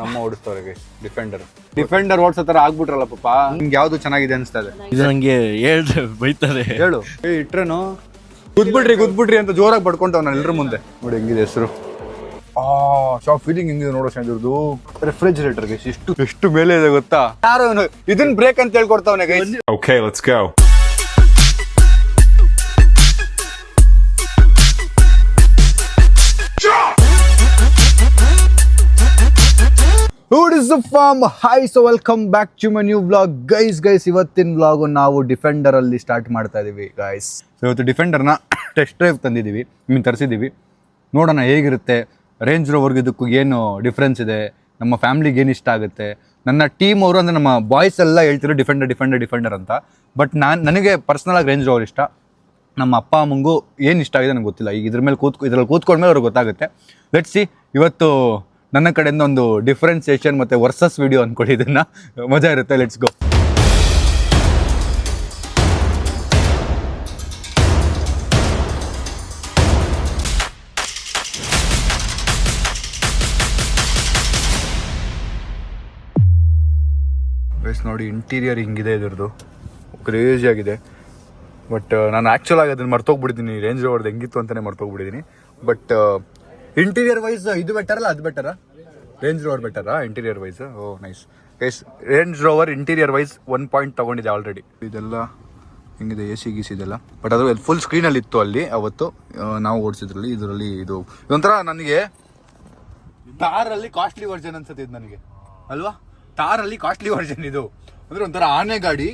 ನಮ್ಮ ಓಡಿಸ್ತವ್ರಿಗೆ ಡಿಫೆಂಡರ್ ಓಡಿಸೋ ಥರ ಆಗ್ಬಿಟ್ರಲ್ಲ ಪಾಪ. ನಿಮ್ಗೆ ಯಾವುದು ಚೆನ್ನಾಗಿದೆ ಅನಿಸ್ತಾ ಇದೆ? ಇದು ನಂಗೆ ಹೇಳ್ದೆ ಬೈತಾರೆ. ಹೇಳು. ಇಟ್ರೇನು ಗುದ್ಬಿಡ್ರಿ ಅಂತ ಜೋರಾಗಿ ಪಡ್ಕೊಂತವ್ ನಾನು ಎಲ್ಲರ ಮುಂದೆ. ನೋಡಿ ಹೆಂಗಿದೆ ಹೆಸರು. ಶಾಪ್ ಫೀಲಿಂಗ್ ಹೆಂಗಿದೆ ನೋಡೋ ಇದ್ರದ್ದು. ರೆಫ್ರಿಜರೇಟರ್ಗೆ ಎಷ್ಟು ಮೇಲೆ ಇದೆ ಗೊತ್ತಾ? ಯಾರು ಇದನ್ನ ಬ್ರೇಕ್ ಅಂತ ಹೇಳ್ಕೊಡ್ತಾವನೆ guys. Okay, let's go. What is the farm? Hi, so welcome back to my new vlog. Guys, ಇವತ್ತಿನ ವ್ಲಾಗು ನಾವು ಡಿಫೆಂಡರ್ ಅಲ್ಲಿ ಸ್ಟಾರ್ಟ್ ಮಾಡ್ತಾ ಇದೀವಿ ಗೈಸ್. ಸೊ ಇವತ್ತು ಡಿಫೆಂಡರ್ನ ಟೆಸ್ಟ್ ಡ್ರೈವ್ ತಂದಿದ್ದೀವಿ, ತರಿಸಿದ್ದೀವಿ. ನೋಡೋಣ ಹೇಗಿರುತ್ತೆ, ರೇಂಜ್ ರೋವರ್ಗೆ ಇದಕ್ಕೂ ಏನು ಡಿಫ್ರೆನ್ಸ್ ಇದೆ, ನಮ್ಮ ಫ್ಯಾಮಿಲಿಗೆ ಏನು ಇಷ್ಟ ಆಗುತ್ತೆ. ನನ್ನ ಟೀಮ್ ಅವರು ಅಂದರೆ ನಮ್ಮ ಬಾಯ್ಸ್ ಎಲ್ಲ ಹೇಳ್ತಿರೋ ಡಿಫೆಂಡರ್ ಅಂತ. ಬಟ್ ನನಗೆ ಪರ್ಸ್ನಲಾಗಿ ರೇಂಜ್ ರೋವರ್ ಇಷ್ಟ. ನಮ್ಮ ಅಪ್ಪ ಅಮ್ಮಂಗೂ ಏನು ಇಷ್ಟ ಆಗಿದೆ ನನಗೆ ಗೊತ್ತಿಲ್ಲ. ಈಗ ಇದ್ರಲ್ಲಿ ಕೂತ್ಕೊಂಡ್ಮೇಲೆ ಅವ್ರಿಗೆ ಗೊತ್ತಾಗುತ್ತೆ. Let's see. ಇವತ್ತು ನನ್ನ ಕಡೆಯಿಂದ ಒಂದು ಡಿಫ್ರೆನ್ಸಿಯೇಷನ್ ಮತ್ತು ವರ್ಸಸ್ ವಿಡಿಯೋ ಅಂದ್ಕೊಳ್ಳಿ, ಇದನ್ನು ಮಜಾ ಇರುತ್ತೆ. Let's go. ನೋಡಿ ಇಂಟೀರಿಯರ್ ಹಿಂಗಿದೆ, ಇದ್ರದ್ದು ಕ್ರೇಜಿ ಆಗಿದೆ. ಬಟ್ ನಾನು ಆ್ಯಕ್ಚುಲ್ ಆಗಿ ಅದನ್ನು ಮರ್ತೋಗ್ಬಿಟ್ಟಿದ್ದೀನಿ, ರೇಂಜ್ ರೋವರ್ದು ಹೆಂಗಿತ್ತು ಅಂತಲೇ ಮರ್ತೋಗ್ಬಿಟ್ಟಿದ್ದೀನಿ. ಬಟ್ ಇಂಟೀರಿಯರ್ ವೈಸ್ ಇದು ಬೆಟರಲ್ಲ ಅದು ಬೆಟರಾ? ರೇಂಜ್ ರೋವರ್ ಬೆಟರಾ interior wise? Oh nice guys. Range rover interior wise 1 point ತೊಗೊಂಡಿದೆ ಆಲ್ರೆಡಿ. ಇದೆಲ್ಲ ಹಿಂಗಿದೆ, ಎ ಸಿ ಗೀಸಿ ಇದೆಲ್ಲ. ಬಟ್ ಅದು ಫುಲ್ ಸ್ಕ್ರೀನಲ್ಲಿ ಇತ್ತು ಅಲ್ಲಿ ಅವತ್ತು ನಾವು ಓಡಿಸಿದ್ರಲ್ಲಿ. ಇದರಲ್ಲಿ ಇದು ಒಂಥರ ನನಗೆ ತಾರಲ್ಲಿ ಕಾಸ್ಟ್ಲಿ ವರ್ಷನ್ ಅನ್ಸುತ್ತೆ ಇದು ನನಗೆ, ಅಲ್ವಾ? ತಾರಲ್ಲಿ ಕಾಸ್ಟ್ಲಿ ವರ್ಷನ್ ಇದು. ಅಂದರೆ ಒಂಥರ ಆನೆ ಗಾಡಿ,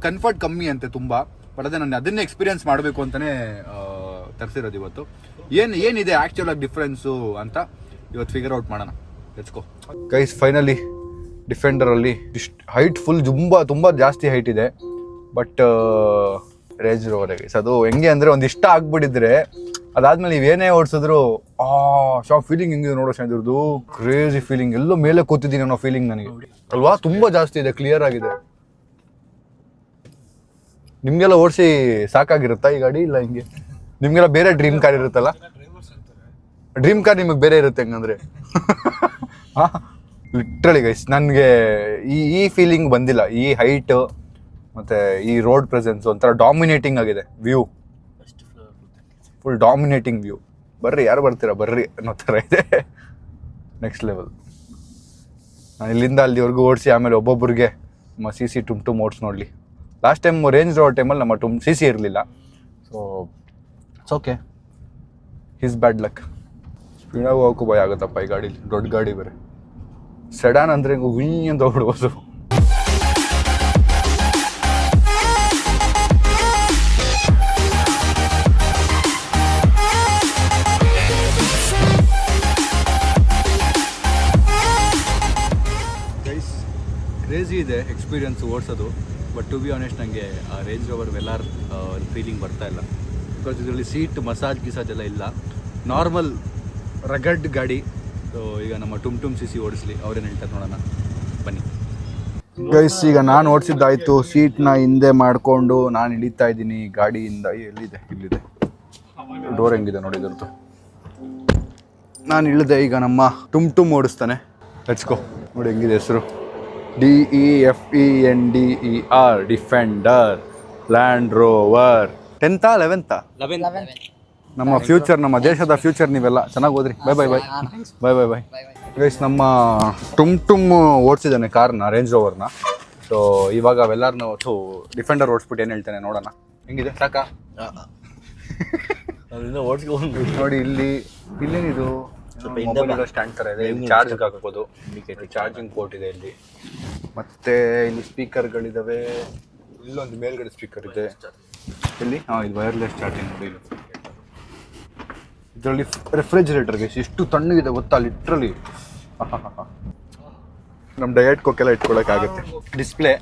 ಕಂಫರ್ಟ್ ಕಮ್ಮಿ ಅಂತೆ ತುಂಬ. ಬಟ್ ಅದೇ ನಾನು ಅದನ್ನೇ ಎಕ್ಸ್ಪೀರಿಯನ್ಸ್ ಮಾಡಬೇಕು ಅಂತಲೇ ತರಿಸಿರೋದು ಇವತ್ತು. ಏನಿದೆ ಆ್ಯಕ್ಚುಲ್ ಆಗಿ ಡಿಫ್ರೆನ್ಸು ಅಂತ ಇವತ್ತು ಫಿಗರ್ ಔಟ್ ಮಾಡೋಣ. Let's go guys. ಫೈನಲಿ ಡಿಫೆಂಡರಲ್ಲಿ ಇಷ್ಟು ಹೈಟ್ ಫುಲ್ ತುಂಬ ಜಾಸ್ತಿ ಹೈಟ್ ಇದೆ. ಬಟ್ ರೇಂಜ್ ರೋವರ್ ಗೈಸ್ ಅದು ಹೆಂಗೆ ಅಂದರೆ ಒಂದು ಇಷ್ಟ ಆಗ್ಬಿಟ್ಟಿದ್ರೆ ಅದಾದ್ಮೇಲೆ ನೀವೇನೇ ಓಡಿಸಿದ್ರು ಶಾಪ್ ಫೀಲಿಂಗ್ ಹೆಂಗಿದೆ ನೋಡೋ ಇದ್ರದ್ದು. ಕ್ರೇಜಿ ಫೀಲಿಂಗ್, ಎಲ್ಲೋ ಮೇಲೆ ಕೂತಿದ್ದೀನಿ ಅನ್ನೋ ಫೀಲಿಂಗ್ ನನಗೆ, ಅಲ್ವಾ? ತುಂಬ ಜಾಸ್ತಿ ಇದೆ, ಕ್ಲಿಯರ್ ಆಗಿದೆ. ನಿಮಗೆಲ್ಲ ಓಡಿಸಿ ಸಾಕಾಗಿರುತ್ತಾ ಈ ಗಾಡಿ? ಇಲ್ಲ ಹಿಂಗೆ ನಿಮಗೆಲ್ಲ ಬೇರೆ ಡ್ರೀಮ್ ಕಾರ್ ಇರುತ್ತಲ್ಲ? ಡ್ರೀಮ್ ಕಾರ್ ನಿಮಗೆ ಬೇರೆ ಇರುತ್ತೆ ಹೆಂಗಂದ್ರೆ. ಲಿಟ್ರಲಿ ಗೈಸ್ ನನಗೆ ಈ ಫೀಲಿಂಗ್ ಬಂದಿಲ್ಲ. ಈ ಹೈಟ್ ಮತ್ತು ಈ ರೋಡ್ ಪ್ರೆಸೆನ್ಸ್ ಒಂಥರ ಡಾಮಿನೇಟಿಂಗ್ ಆಗಿದೆ. View full dominating view. ಬರ್ರಿ, ಯಾರು ಬರ್ತೀರಾ ಬರ್ರಿ ಅನ್ನೋ ಥರ ಇದೆ. Next level. ನಾನು ಇಲ್ಲಿಂದ ಅಲ್ಲಿವರೆಗೂ ಓಡಿಸಿ ಆಮೇಲೆ ಒಬ್ಬೊಬ್ಬರಿಗೆ ನಮ್ಮ CC ಟುಮ್ ಓಡಿಸಿ ನೋಡಲಿ. ಲಾಸ್ಟ್ ಟೈಮ್ ರೇಂಜ್ ರೋವರ್ ಟೈಮಲ್ಲಿ ನಮ್ಮ CC ಇರಲಿಲ್ಲ. So it's okay, his bad luck. ಸ್ಪೀಡಾಗಿ ಹೋಗೋಕ್ಕೂ ಭಯ ಆಗುತ್ತಪ್ಪ ಈ ಗಾಡೀಲಿ, ದೊಡ್ಡ ಗಾಡಿ ಬೇರೆ. ಸೆಡಾನ್ ಅಂದರೆ ಹುಯ್ ಅಂತ ಹೋಗ್ಬಿಡ್ಬೋದು. ಗೈಸ್ ಕ್ರೇಜಿ ಇದೆ ಎಕ್ಸ್ಪೀರಿಯನ್ಸ್ ಓಡಿಸೋದು. ಬಟ್ ಟು ಬಿ ಆನೆಸ್ಟ್ ನನಗೆ ಆ ರೇಂಜ್ ರೋವರ್ ವೆಲಾರ್ ಫೀಲಿಂಗ್ ಬರ್ತಾ ಇಲ್ಲ. ಬಿಕಾಸ್ ಇದರಲ್ಲಿ ಸೀಟ್ ಮಸಾಜ್ ಎಲ್ಲ ಇಲ್ಲ, ನಾರ್ಮಲ್ ರಗಡ್ ಗಾಡಿ. ಸೊ ಈಗ ನಮ್ಮ ಟುಮ್ CC ಓಡಿಸ್ಲಿ, ಅವ್ರೇನು ಹೇಳ್ತಾರೆ ನೋಡೋಣ ಬನ್ನಿ ಗೈಸ್. ಈಗ ನಾನು ಓಡಿಸಿದ್ದಾಯ್ತು, ಸೀಟ್ನ ಹಿಂದೆ ಮಾಡಿಕೊಂಡು ನಾನು ಇಳಿತಾ ಇದ್ದೀನಿ ಗಾಡಿಯಿಂದ. ಇಲ್ಲಿದೆ ಡೋರ್ ಹೆಂಗಿದೆ ನೋಡಿ ಇದ್ರದ್ದು. ನಾನು ಇಳಿದೆ, ಈಗ ನಮ್ಮ ಟುಮ್ ಓಡಿಸ್ತಾನೆ. Let's go. ನೋಡಿ ಹೆಂಗಿದೆ ಹೆಸರು, DEFENDER defender land rover. 10th 11th? ನಮ್ಮ ಫ್ಯೂಚರ್, ನಮ್ಮ ದೇಶದ ಫ್ಯೂಚರ್. ನೀವೆಲ್ಲ ಚೆನ್ನಾಗಿ ಓದ್ರಿ. ಬೈ. ಗೈಸ್ ನಮ್ಮ ಟುಮ್ ಓಡಿಸಿದ್ದಾನೆ ಕಾರ್ನ, ರೇಂಜ್ ರೋವರ್ನ. ಸೊ ಇವಾಗ ಅವೆಲ್ಲರನ್ನೂ ಡಿಫೆಂಡರ್ ಓಡಿಸ್ಬಿಟ್ಟು ಏನು ಹೇಳ್ತಾನೆ ನೋಡೋಣ. ಹೆಂಗಿದೆ, ಸಾಕಾ? ನೋಡಿ ಇಲ್ಲೇನಿದು ಸ್ಟ್ಯಾಂಡ್ ಥರ ಇದೆ, ಚಾರ್ಜ್ಗೆ ಹಾಕ್ಬೋದು. ಚಾರ್ಜಿಂಗ್ ಪೋರ್ಟ್ ಇದೆ ಇಲ್ಲಿ. ಮತ್ತೆ ಇಲ್ಲಿ ಸ್ಪೀಕರ್ಗಳಿದ್ದಾವೆ. ಇಲ್ಲೊಂದು ಮೇಲ್ಗಡೆ ಸ್ಪೀಕರ್ ಇದೆ ಇಲ್ಲಿ. ಇದು ವೈರ್ಲೆಸ್ ಚಾರ್ಜಿಂಗ್ ನೋಡಿ. ಇದರಲ್ಲಿ ರೆಫ್ರಿಜರೇಟರ್ಗೆ ಎಷ್ಟು ತಣ್ಣಗಿದೆ ಗೊತ್ತಾ, ಲಿಟ್ರಲಿ. ನಮ್ಮ ಡಯಟ್ ಕೋಕೆಲ್ಲ ಇಟ್ಕೊಳ್ಳೋಕ್ಕಾಗುತ್ತೆ. ಡಿಸ್ಪ್ಲೇ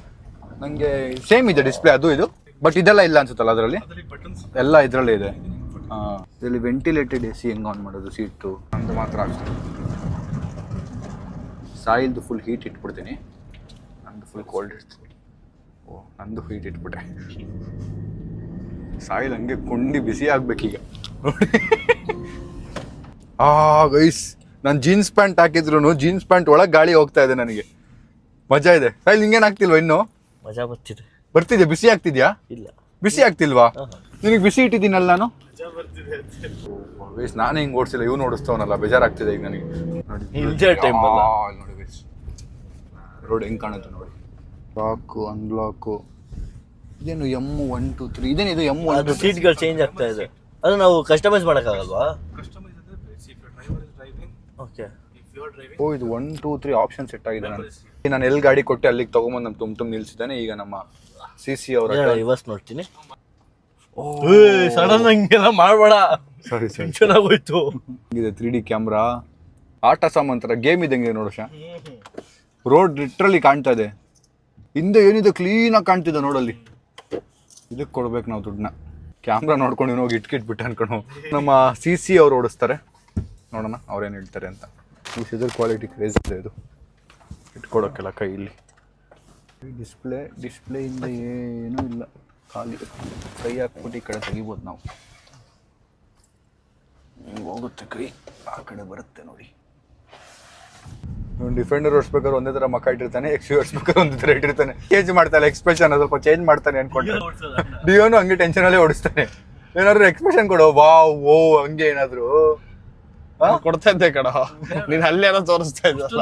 ನನಗೆ ಸೇಮ್ ಇದೆ ಡಿಸ್ಪ್ಲೇ, ಅದು ಇದು. ಬಟ್ ಇದೆಲ್ಲ ಇಲ್ಲ ಅನ್ಸುತ್ತಲ್ಲ ಅದರಲ್ಲಿ, ಎಲ್ಲ ಇದರಲ್ಲೇ ಇದೆ. ಇದರಲ್ಲಿ ವೆಂಟಿಲೇಟೆಡ್ AC ಹೆಂಗೆ ಆನ್ ಮಾಡೋದು ಸೀಟು ಅಂತ ಮಾತ್ರ ಆಗ್ತದೆ. ಸಾಯಿಲ್ದು ಫುಲ್ ಹೀಟ್ ಇಟ್ಬಿಡ್ತೀನಿ, ನಂದು ಫುಲ್ ಕೋಲ್ಡ್ ಇರ್ತದೆ. ನಂದು ಹೀಟ್ ಇಟ್ಬಿಟ್ರೆ ಸಾಯಿಲ್ ಹಂಗೆ ಕೊಂಡಿ ಬಿಸಿ ಆಗ್ಬೇಕೀಗ ನೋಡಿ. ಗೈಸ್ ನಾನು ಜೀನ್ಸ್ ಪ್ಯಾಂಟ್ ಹಾಕಿದ್ರು ಜೀನ್ಸ್ ಪ್ಯಾಂಟ್ ಒಳಗೆ ಗಾಳಿ ಹೋಗ್ತಾ ಇದೆ ನನಗೆ. ಮಜಾ ಇದೆ. ಸಾಯಿಲ್ ನಿಂಗೇನು ಆಗ್ತಿಲ್ವಾ ಇನ್ನು? ಮಜಾ ಬರ್ತಿದೆ. ಬರ್ತಿದ್ಯಾ? ಬಿಸಿ ಆಗ್ತಿದ್ಯಾ? ಇಲ್ಲ ಬಿಸಿ ಆಗ್ತಿಲ್ವಾ? ನಿನಗೆ ಬಿಸಿ ಇಟ್ಟಿದ್ದೀನಲ್ಲ ನಾನು. ಬೇಸ್ ನಾನು ಹಿಂಗೆ ಓಡಿಸಿಲ್ಲ, ಇವ್ನು ಓಡಿಸ್ತವನಲ್ಲ, ಬೇಜಾರಾಗ್ತಿದೆ ಈಗ ನನಗೆ. ಇಂಜರ್ ಟೈಮ್ ಅಲ್ಲ. ನೋಡಿ ಬೇಸ್ ರೋಡ್ ಹೆಂಗೆ ಕಾಣುತ್ತೆ ನೋಡಿ. ಲಾಕು ಅನ್ಲಾಕು ಇದೇನು M1 2 3 ಇದೇನು ಇದು M1 ಅದು ಸೀಟ್ಗಳು ಚೇಂಜ್ ಆಗ್ತಾ ಇದೆ. ಅದು ನಾವು ಕಸ್ಟಮೈಸ್ ಮಾಡೋಕ್ಕಾಗಲ್ವಾ? ಓಕೆ. ಓ ಇದು 1 2 3 ಆಪ್ಷನ್ ಸೆಟ್ ಆಗಿದೆ. ನಾನು ಎಲ್ಲಿ ಗಾಡಿ ಕೊಟ್ಟೆ ಅಲ್ಲಿಗೆ ತಗೊಂಬಂದು ನಮ್ಮ ತುಂಬ ನಿಲ್ಸಿದ್ದಾನೆ. ಈಗ ನಮ್ಮ CC ಅವರ ಇವಸ್ ನೋಡ್ತೀನಿ. ಸಡನ್ ಹಂಗೆಲ್ಲ ಮಾಡಬೇಡ. ಸರಿ ಚೆನ್ನಾಗೋಯ್ತು. ಇದೆ 3D ಕ್ಯಾಮ್ರಾ, ಆಟ ಸಾಮಾನ್ ಥರ ಗೇಮ್ ಇದ್ದಂಗೆ ನೋಡೋಷ. ರೋಡ್ ಲಿಟ್ರಲಿ ಕಾಣ್ತಾ ಇದೆ. ಹಿಂದೆ ಏನಿದೆ ಕ್ಲೀನಾಗಿ ಕಾಣ್ತಿದೆ ನೋಡಲ್ಲಿ. ಇದಕ್ಕೆ ಕೊಡ್ಬೇಕು ನಾವು ದುಡ್ಡನ್ನ. ಕ್ಯಾಮ್ರಾ ನೋಡ್ಕೊಂಡು ಹೋಗಿ ಇಟ್ಕಿಟ್ಬಿಟ್ಟು ಅನ್ಕೊಂಡು ನಮ್ಮ CC ಅವ್ರು ಓಡಿಸ್ತಾರೆ. ನೋಡೋಣ ಅವ್ರೇನು ಹೇಳ್ತಾರೆ ಅಂತ. ಇದ್ರ ಕ್ವಾಲಿಟಿ ಕ್ರೇಜ್ ಇದೆ ಇದು ಇಟ್ಕೊಡೋಕ್ಕೆಲ್ಲ ಕೈಯಲ್ಲಿ. ಡಿಸ್ಪ್ಲೇಯಿಂದ ಏನೂ ಇಲ್ಲ, ಖಾಲಿ ಕೈ ಹಾಕ್ಬಿಟ್ಟು ಈ ಕಡೆ ತೆಗಿಬೋದು ನಾವು. ಹೋಗುತ್ತೆ ಕೈ, ಆ ಕಡೆ ಬರುತ್ತೆ ನೋಡಿ. ಡಿಫೆಂಡರ್ ಓಡಿಸ್ಬೇಕಾದ್ರೆ ಒಂದೇ ಥರ ಮಕ್ಕ ಇಟ್ಟಿರ್ತಾನೆ, XU ಓಡಿಸ್ಬೇಕಾದ್ರೆ ಒಂದೇ ಥರ ಇಟ್ಟಿರ್ತಾನೆ. ಚೇಂಜ್ ಮಾಡ್ತಾನೆ ಎಕ್ಸ್ಪ್ರೆಷನ್, ಸ್ವಲ್ಪ ಚೇಂಜ್ ಮಾಡ್ತಾನೆ ಅನ್ಕೊಂಡೆ. ಡಿಯೋನು ಹಂಗೆ ಟೆನ್ಷನಲ್ಲೇ ಓಡಿಸ್ತಾನೆ. ಏನಾದ್ರು ಎಕ್ಸ್ಪ್ರೆಷನ್ ಕೊಡೋ, ವಾ ಓ ಹಂಗೆ ಏನಾದ್ರು ಕೊಡ್ತಾ ಇದ್ದೆ ಕಣ. ನೀನ್ ಅಲ್ಲೇನೋ ತೋರಿಸ್ತಾ ಇದ್ದಲ್ಲ,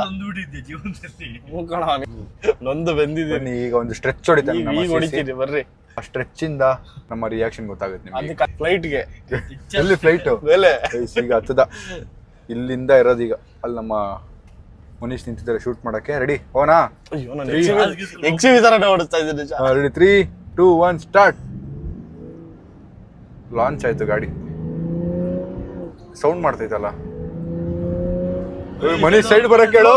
ನೊಂದು ಬೆಂದಿದ್ದೀನಿ. ಈಗ ಒಂದು ಸ್ಟ್ರೆಚ್ ಹೊಡಿತಾನೆ. ಈಗ ಹೊಡಿತೀನಿ ಬರ್ರಿ. ಆ ಸ್ಟ್ರೆಚ್ ಇಂದ ನಮ್ಮ ರಿಯಾಕ್ಷನ್ ಗೊತ್ತಾಗುತ್ತೆ ನಿಮ್ಗೆ. ಅದಕ್ಕೆ ಫ್ಲೈಟ್ಗೆ ಎಲ್ಲಿ ಫ್ಲೈಟ್ ಮೇಲೆ ಈಗ ಹತ್ತದ ಇಲ್ಲಿಂದ ಇರೋದೀಗ ಅಲ್ಲಿ ನಮ್ಮ ಮನೀಶ್ ನಿಂತಿದ್ದಾರೆ ಶೂಟ್ ಮಾಡಕ್ಕೆ. ರೆಡಿ ಹೋನಾ? ಅಯ್ಯೋ ನಾನು ಎಕ್ಸಿಬಿ ತರನೇ ಓಡಿಸ್ತಾ ಇದ್ದೀನಿ. Ready 3 2 1 start. ಲಾಂಚ್ ಆಯ್ತು ಗಾಡಿ. ಸೌಂಡ್ ಮಾಡ್ತೈತಲ್ಲ. ಮನೀಶ್ ಸೈಡ್ ಬರಕ್ ಹೇಳು,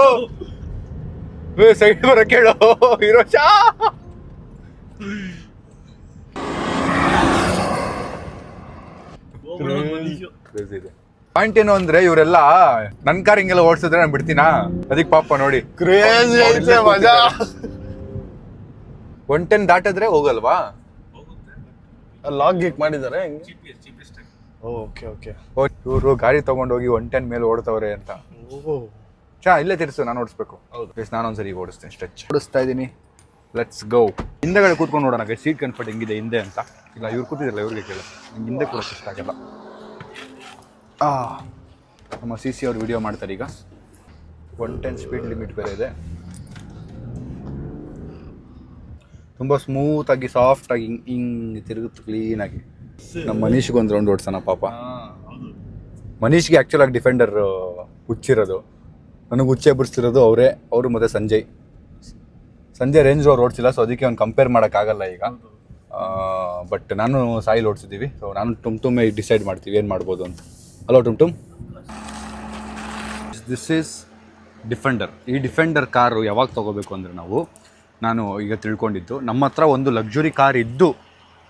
ಸೈಡ್ ಬರಕ್ ಹೇಳು ಹೀರೋಶ. ಪಾಯಿಂಟ್ ಏನು ಅಂದ್ರೆ ಇವರೆಲ್ಲ ನನ್ ಕಾರ್ ಹಿಂಗೆಲ್ಲ ಓಡಿಸಿದ್ರೆ ನಾನು ಬಿಡ್ತೀನಾ? ಅದಕ್ಕೆ ಪಾಪ ನೋಡಿ ಕ್ರೇಜಿ ಐತೆ ಮಜಾ. 110 ದಾಟಿದ್ರೆ ಹೋಗಲ್ವಾ? ಲಾಗ್ ಗೀಕ್ ಮಾಡಿದ್ದಾರೆ ಹೆಂಗೆ? Okay okay. ಇವರು ಗಾಡಿ ತಗೊಂಡೋಗಿ 110 ಮೇಲೆ ಓಡ್ತವ್ರೆ ಅಂತ. ಇಲ್ಲೇ ತಿರ್ಸು, ನಾನು ಓಡಿಸ್ಬೇಕು. ನಾನೊಂದ್ಸರಿ ಈಗ ಓಡಿಸ್ತೇನೆ. ಸ್ಟ್ರೆಚ್ ಓಡಿಸ್ತಾ ಇದ್ದೀನಿ. Let's go. ಹಿಂದೆಗಡೆ ಕೂತ್ಕೊಂಡು ನೋಡೋಣ ಸೀಟ್ ಕಂಫರ್ಟ್ ಹೆಂಗಿದೆ ಹಿಂದೆ ಅಂತ. ಇಲ್ಲ ಇವ್ರು ಕೂತಿದ್ರಲ್ಲ, ಇವ್ರಿಗೆ ಕೇಳ. ನಿಮ್ಗೆ ಹಿಂದೆ ಕೂಡ ಇಷ್ಟ ಆಗಲ್ಲ. ನಮ್ಮ CC ಅವ್ರು ವಿಡಿಯೋ ಮಾಡ್ತಾರೆ ಈಗ. 110 ಸ್ಪೀಡ್ ಲಿಮಿಟ್ ಬೇರೆ ಇದೆ. ತುಂಬ ಸ್ಮೂತಾಗಿ ಸಾಫ್ಟಾಗಿ ಹಿಂಗೆ ತಿರುಗುತ್ತೆ ಕ್ಲೀನಾಗಿ. ನಮ್ಮ ಮನೀಶ್ಗೆ ಒಂದು ರೌಂಡ್ ಓಡಿಸೋಣ ಪಾಪ. ಮನೀಶ್ಗೆ ಆ್ಯಕ್ಚುಲಾಗಿ ಡಿಫೆಂಡರ್ ಹುಚ್ಚಿರೋದು, ನನಗೆ ಹುಚ್ಚೆ ಬಿಡಿಸ್ತಿರೋದು ಅವರು ಮತ್ತು ಸಂಜಯ್ ರೇಂಜ್ ರೋವರ್ ಓಡಿಸಿಲ್ಲ. ಸೊ ಅದಕ್ಕೆ ಅವ್ನು ಕಂಪೇರ್ ಮಾಡೋಕ್ಕಾಗಲ್ಲ ಈಗ. ಬಟ್ ನಾನು ಸಾಯಿಲ್ ಓಡಿಸಿದ್ದೀವಿ. ಸೊ ನಾನು ಟುಮ್ ಡಿಸೈಡ್ ಮಾಡ್ತೀವಿ ಏನು ಮಾಡ್ಬೋದು ಅಂತ. ಹಲೋ ಟುಮ್. This is defender. ಈ ಡಿಫೆಂಡರ್ ಕಾರು ಯಾವಾಗ ತೊಗೋಬೇಕು ಅಂದರೆ ನಾನು ಈಗ ತಿಳ್ಕೊಂಡಿದ್ದು, ನಮ್ಮ ಹತ್ರ ಒಂದು ಲಕ್ಸುರಿ ಕಾರ್ ಇದ್ದು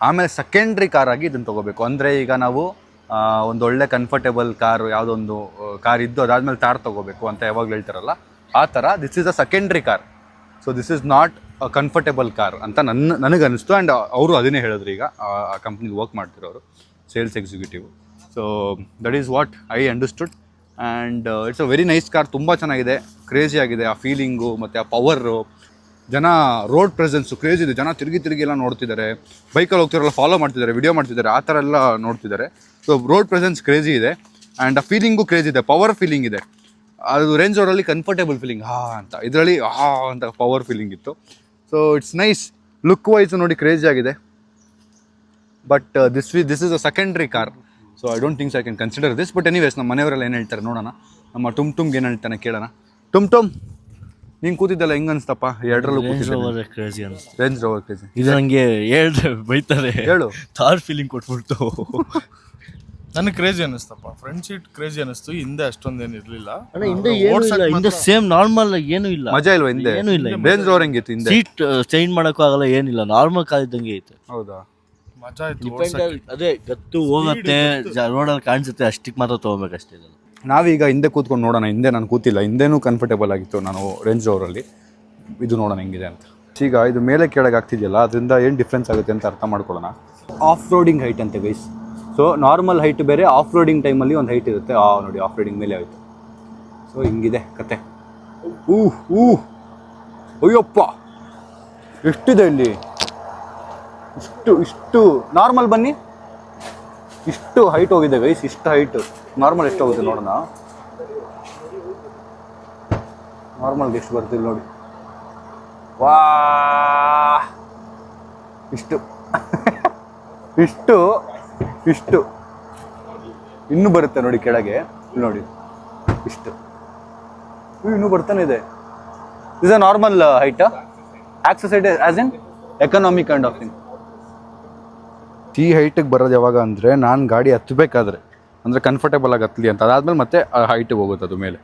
ಆಮೇಲೆ ಸೆಕೆಂಡ್ರಿ ಕಾರಾಗಿ ಇದನ್ನು ತೊಗೋಬೇಕು. ಅಂದರೆ ಈಗ ನಾವು ಒಂದು ಒಳ್ಳೆ ಕಂಫರ್ಟೇಬಲ್ ಕಾರು ಯಾವುದೊಂದು ಕಾರ್ ಇದ್ದು ಅದಾದಮೇಲೆ ತಾರ್ ತೊಗೋಬೇಕು ಅಂತ ಯಾವಾಗಲೂ ಹೇಳ್ತಾರಲ್ಲ, ಆ ಥರ this is a secondary car. So this is not a comfortable car ಅಂತ ನನಗನ್ನಿಸ್ತು. ಆ್ಯಂಡ್ ಅವರು ಅದನ್ನೇ ಹೇಳಿದ್ರು. ಈಗ ಆ ಕಂಪ್ನಿಗೆ ವರ್ಕ್ ಮಾಡ್ತಿರೋರು sales executive. So that is what I understood. And it's a very nice car. ತುಂಬ ಚೆನ್ನಾಗಿದೆ, ಕ್ರೇಜಿ ಆಗಿದೆ. ಆ ಫೀಲಿಂಗು ಮತ್ತು ಆ ಪವರು, ಜನ ರೋಡ್ ಪ್ರೆಸೆನ್ಸು ಕ್ರೇಜ್ ಇದೆ. ಜನ ತಿರುಗಿ ಎಲ್ಲ ನೋಡ್ತಿದ್ದಾರೆ, ಬೈಕಲ್ಲಿ ಹೋಗ್ತಿರಲ್ಲ ಫಾಲೋ ಮಾಡ್ತಿದ್ದಾರೆ, ವಿಡಿಯೋ ಮಾಡ್ತಿದ್ದಾರೆ, ಆ ಥರ ಎಲ್ಲ ನೋಡ್ತಿದ್ದಾರೆ. ಸೊ ರೋಡ್ ಪ್ರೆಸೆನ್ಸ್ ಕ್ರೇಜಿ ಇದೆ. ಆ್ಯಂಡ್ ಆ ಫೀಲಿಂಗು ಕ್ರೇಜ್ ಇದೆ, ಪವರ್ ಫೀಲಿಂಗ್ ಇದೆ. ಅದು ರೇಂಜ್ ರೋಡಲ್ಲಿ ಕಂಫರ್ಟೇಬಲ್ ಫೀಲಿಂಗ್ ಅಂತ, ಇದರಲ್ಲಿ ಅಂತ ಪವರ್ ಫೀಲಿಂಗ್ ಇತ್ತು. So it's nice. Look wise ನೋಡಿ ಕ್ರೇಜಿ ಆಗಿದೆ. But this is a secondary car. So I don't thinks I can consider this. But anyways ನಮ್ಮ ಮನೆಯವರೆಲ್ಲ ಏನು ಹೇಳ್ತಾರೆ ನೋಡೋಣ. ನಮ್ಮ ಟುಮ್ಗೆ ಏನು ಹೇಳ್ತಾನೆ ಕೇಳೋಣ. ಟುಮ್ ನೀನು ಕೂತಿದ್ದಲ್ಲ ಹೆಂಗೆ ಅನಿಸ್ತಪ್ಪ? ಎರಡರಲ್ಲೂ ಕೂತಿದ್ದೆ. ಕ್ರೇಜಿ ಅನಿಸ್ತು. Range rover crazy. ಇದು ನನಗೆ ಹೇಳಿದ್ರೆ ಬೈತಾರೆ. ಹೇಳು. ಥಾರ್ ಫೀಲಿಂಗ್ ಕೊಟ್ಬಿಡ್ತು. ನನಗೆ ಕ್ರೇಜಿ ಅನಿಸ್ತಪ್ಪ. ಫ್ರಂಟ್ ಸೀಟ್ ಕ್ರೇಜಿ ಅನಿಸ್ತು, ಹಿಂದೆ ಅಷ್ಟೊಂದೇನು ಇರಲಿಲ್ಲ. ಹಿಂದೆ ಸೇಮ್ ನಾರ್ಮಲ್ ಏನೂ ಇಲ್ಲ. ಮಜಾ ಇಲ್ವಾ ಹಿಂದೆ? ಏನೂ ಇಲ್ಲ. ರೇಂಜ್ ರೋವರ್ ಹೆಂಗಿತ್ತು ಹಿಂದೆ? ಸೀಟ್ ಚೇಂಜ್ ಮಾಡೋಕ್ಕೂ ಆಗಲ್ಲ, ಏನಿಲ್ಲ, ನಾರ್ಮಲ್ ಕಾರ್ ಇದ್ದಂಗೆ ಐತೆ. ಹೌದಾ? ಮಜಾ ಇತ್ತು. ಡಿಪೆಂಡ್ ಅದೇ ಗತ್ತು ಹೋಗುತ್ತೆ, ರೋಡಲ್ಲಿ ಕಾಣಿಸುತ್ತೆ, ಅಷ್ಟಕ್ಕೆ ಮಾತ್ರ ತೊಗೋಬೇಕಷ್ಟೇ. ನಾವೀಗ ಹಿಂದೆ ಕೂತ್ಕೊಂಡು ನೋಡೋಣ. ಹಿಂದೆ ನಾನು ಕೂತಿಲ್ಲ, ಹಿಂದೆನೂ ಕಂಫರ್ಟೇಬಲ್ ಆಗಿತ್ತು ನಾನು ರೇಂಜ್ ರೋವರಲ್ಲಿ. ಇದು ನೋಡೋಣ ಹೆಂಗಿದೆ ಅಂತ. ಈಗ ಇದು ಮೇಲೆ ಕೆಳಗೆ ಆಗ್ತಿದೆಯಲ್ಲ, ಅದರಿಂದ ಏನು ಡಿಫ್ರೆನ್ಸ್ ಆಗುತ್ತೆ ಅಂತ ಅರ್ಥ ಮಾಡ್ಕೊಳ್ಳೋಣ. ಆಫ್ ರೋಡಿಂಗ್ ಹೈಟ್ ಅಂತೆ ಗೈಸ್. ಸೊ ನಾರ್ಮಲ್ ಹೈಟ್ ಬೇರೆ, ಆಫ್ ರೋಡಿಂಗ್ ಟೈಮಲ್ಲಿ ಒಂದು ಹೈಟ್ ಇರುತ್ತೆ. ನೋಡಿ ಆಫ್ ರೋಡಿಂಗ್ ಮೇಲೆ ಆಯಿತು. ಸೊ ಹಿಂಗಿದೆ ಕತೆ. ಅಯ್ಯಪ್ಪ ಎಷ್ಟಿದೆ ಇಲ್ಲಿ, ಇಷ್ಟು ನಾರ್ಮಲ್ ಬನ್ನಿ, ಇಷ್ಟು ಹೈಟ್ ಹೋಗಿದೆ ಗೈಸ್, ಇಷ್ಟು ಹೈಟ್. ನಾರ್ಮಲ್ ಎಷ್ಟು ಹೋಗುತ್ತೆ ನೋಡೋಣ, ನಾರ್ಮಲ್ಗೆ ಎಷ್ಟು ಬರ್ತಿಲ್ಲ ನೋಡಿ. ವಾ ಇಷ್ಟು ಇಷ್ಟು ಇಷ್ಟು ಇನ್ನೂ ಬರುತ್ತೆ ನೋಡಿ ಕೆಳಗೆ, ಇಲ್ಲಿ ನೋಡಿ ಇಷ್ಟು ಇನ್ನೂ ಬರ್ತಾನೆ ಇದೆ. Is a normal height, accessed as in economy kind of thing. ಈ ಹೈಟಿಗೆ ಬರೋದು ಯಾವಾಗ ಅಂದರೆ ನಾನು ಗಾಡಿ ಹತ್ತಬೇಕಾದ್ರೆ, ಅಂದರೆ ಕಂಫರ್ಟೇಬಲ್ ಆಗಿ ಹತ್ತಲಿ ಅಂತ. ಅದಾದ್ಮೇಲೆ ಮತ್ತೆ ಆ ಹೈಟಿಗೆ ಹೋಗುತ್ತೆ ಅದು ಮೇಲೆ.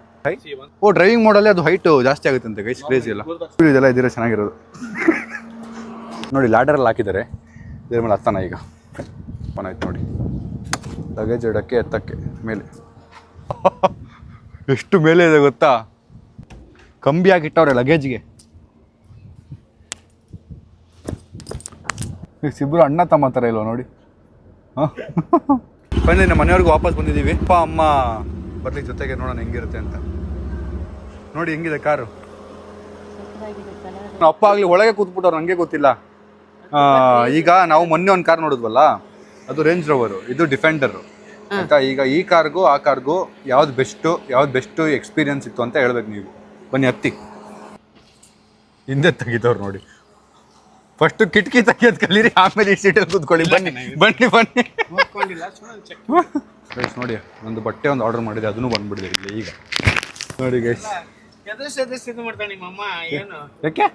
ಓ ಡ್ರೈವಿಂಗ್ ಮೋಡಲ್ಲಿ ಅದು ಹೈಟ್ ಜಾಸ್ತಿ ಆಗುತ್ತೆ ಅಂತೆ ಗೈಸ್, ಕ್ರೇಜಿ ಎಲ್ಲ. ಇದೆಲ್ಲ ಇದ್ರೆ ಚೆನ್ನಾಗಿರೋದು ನೋಡಿ. ಲ್ಯಾಡರಲ್ಲಿ ಹಾಕಿದ್ದಾರೆ, ಇದ್ರ ಮೇಲೆ ಹತ್ತಾನ ಈಗ ಆಯ್ತು ನೋಡಿ. ಲಗೇಜ್ ಇಡೋಕ್ಕೆ ಎತ್ತಕ್ಕೆ ಮೇಲೆ ಎಷ್ಟು ಮೇಲೆ ಇದೆ ಗೊತ್ತಾ, ಕಂಬಿ ಹಾಕಿಟ್ಟವ್ರೆ ಲಗೇಜ್ಗೆ. ಇಬ್ರು ಅಣ್ಣ ತಮ್ಮ ಥರ ಇಲ್ವ ನೋಡಿ. ಬನ್ನಿ ನಮ್ಮ ಮನೆಯವ್ರಿಗೆ ವಾಪಸ್ ಬಂದಿದ್ದೀವಿ. ಅಪ್ಪ ಅಮ್ಮ ಬರ್ಲಿ ಜೊತೆಗೆ, ನೋಡೋಣ ಹೆಂಗಿರುತ್ತೆ ಅಂತ. ನೋಡಿ ಹೆಂಗಿದೆ ಕಾರು. ಅಪ್ಪ ಆಗ್ಲಿ ಒಳಗೆ ಕೂತ್ಬಿಟ್ಟವ್ರು, ನನಗೆ ಗೊತ್ತಿಲ್ಲ. ಈಗ ನಾವು ಮೊನ್ನೆ ಒಂದು ಕಾರ್ ನೋಡಿದ್ವಲ್ಲ, ಅದು ರೇಂಜ್ ರೋವರು, ಇದು ಡಿಫೆಂಡರು ಆಯ್ತಾ. ಈಗ ಈ ಕಾರ್ಗೂ ಆ ಕಾರ್ಗೂ ಯಾವ್ದು ಬೆಸ್ಟು ಎಕ್ಸ್ಪೀರಿಯನ್ಸ್ ಇತ್ತು ಅಂತ ಹೇಳ್ಬೇಕು ನೀವು. ಬನ್ನಿ ಹತ್ತಿ. ಹಿಂದೆ ತೆಗಿತವ್ರು ನೋಡಿ, ಫಸ್ಟು ಕಿಟಕಿ ತೆಗಿಯೋದು ಕಲೀರಿ, ಆಮೇಲೆ ಈ ಸೀಟಲ್ಲಿ ಕೂತ್ಕೊಳ್ಳಿ. ಬನ್ನಿ ಗೈಸ್ ನೋಡಿ, ಒಂದು ಬಟ್ಟೆ ಒಂದು ಆರ್ಡರ್ ಮಾಡಿದೆ, ಅದನ್ನು ಬಂದ್ಬಿಡಿದೆ ಇಲ್ಲಿ ಈಗ ನೋಡಿ ಗೈಸ್. ಯಾಕೆ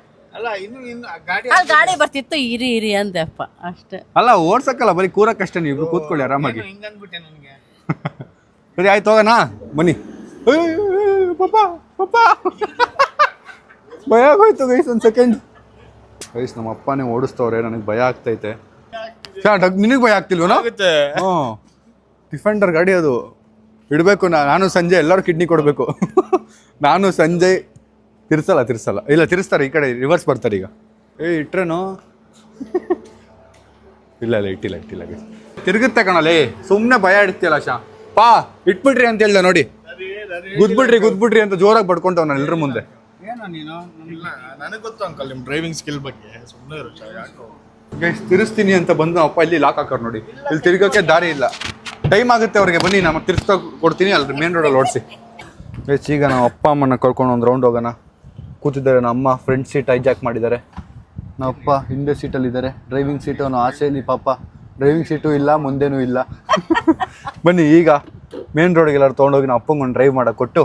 ಗಾಡಿ ಬರ್ತಿತ್ತು, ಇರಿ ಅಂದೆಪ್ಪ ಅಷ್ಟೇ. ಅಲ್ಲ ಓಡ್ಸಕ್ಕಲ್ಲ, ಬರೀ ಕೂರಕ್ಕಷ್ಟೇ, ನೀವು ಕೂತ್ಕೊಳ್ಳಿ ಆರಾಮಾಗಿ. ಸರಿ ಆಯ್ತು ಹೋಗೋಣ ಬನ್ನಿ. ಭಯ ಆಗೋಯ್ತು ಗೈಸ್, ಒಂದು ಸೆಕೆಂಡ್ ಗೈಸ್. ನಮ್ಮ ಅಪ್ಪನೇ ಓಡಿಸ್ತವ್ರೆ, ನನಗೆ ಭಯ ಆಗ್ತೈತೆ. ನಿನಗೆ ಭಯ ಆಗ್ತಿಲ್ವನೋ? ಹ್ಞೂ, ಡಿಫೆಂಡರ್ ಗಾಡಿ ಅದು ಇಡಬೇಕು. ನಾನು ಸಂಜೆ ಎಲ್ಲರೂ ಕಿಡ್ನಿ ಕೊಡಬೇಕು. ನಾನು ಸಂಜೆ ತಿರ್ಸಲ್ಲ ಇಲ್ಲ, ತಿರ್ಸ್ತಾರೆ ಈ ಕಡೆ, ರಿವರ್ಸ್ ಬರ್ತಾರೆ ಈಗ. ಇಟ್ರೇನು? ಇಲ್ಲ ಇಟ್ಟಿಲ್ಲ ತಿರುಗುತ್ತೆ ಕಣಲ್ಲಿ, ಸುಮ್ಮನೆ ಭಯ ಇಡ್ತೀಯಲ್ಲ ಪಾ ಇಟ್ಬಿಟ್ರಿ ಅಂತ ಹೇಳ್ದೆ ನೋಡಿ. ಗುದ್ಬಿಟ್ರಿ ಅಂತ ಜೋರಾಗಿ ಬಡ್ಕೊಂಡವ್ ನಾನು ಎಲ್ಲರ ಮುಂದೆ. ನನಗೆ ಗೊತ್ತು ಅಂಕಲ್ ನಿಮ್ಮ ಡ್ರೈವಿಂಗ್ ಸ್ಕಿಲ್ ಬಗ್ಗೆ, ಸುಮ್ಮನೆ ಗೈಸ್ ತಿರ್ಸ್ತೀನಿ ಅಂತ ಬಂದು ಅಪ್ಪ ಇಲ್ಲಿ ಲಾಕ್ ಹಾಕೋರು ನೋಡಿ. ಇಲ್ಲಿ ತಿರ್ಗೋಕ್ಕೆ ದಾರಿ ಇಲ್ಲ, ಟೈಮ್ ಆಗುತ್ತೆ ಅವ್ರಿಗೆ. ಬನ್ನಿ ನಮ್ಮ ತಿರ್ಸ್ತಾ ಕೊಡ್ತೀನಿ, ಅಲ್ಲಿ ಮೇನ್ ರೋಡಲ್ಲಿ ಓಡಿಸಿ. ಗೈಸ್ ಈಗ ನಾವು ಅಪ್ಪ ಅಮ್ಮನ ಕರ್ಕೊಂಡು ಒಂದು ರೌಂಡ್ ಹೋಗೋಣ. ಕೂತಿದ್ದಾರೆ ನಮ್ಮ ಅಮ್ಮ, ಫ್ರಂಟ್ ಸೀಟ್ ಹೈಜಾಕ್ ಮಾಡಿದ್ದಾರೆ. ನಮ್ಮ ಅಪ್ಪ ಹಿಂದೆ ಸೀಟಲ್ಲಿದ್ದಾರೆ, ಡ್ರೈವಿಂಗ್ ಸೀಟು ಅನ್ನೋ ಆಸೆಯಲ್ಲಿ ಪಾಪ ಡ್ರೈವಿಂಗ್ ಸೀಟು ಇಲ್ಲ, ಮುಂದೆನೂ ಇಲ್ಲ. ಬನ್ನಿ ಈಗ ಮೇನ್ ರೋಡಿಗೆಲ್ಲರೂ ತೊಗೊಂಡೋಗಿ ನಾವು ಅಪ್ಪಂಗೆ ಒಂದು ಡ್ರೈವ್ ಮಾಡೋಕೆ ಕೊಟ್ಟು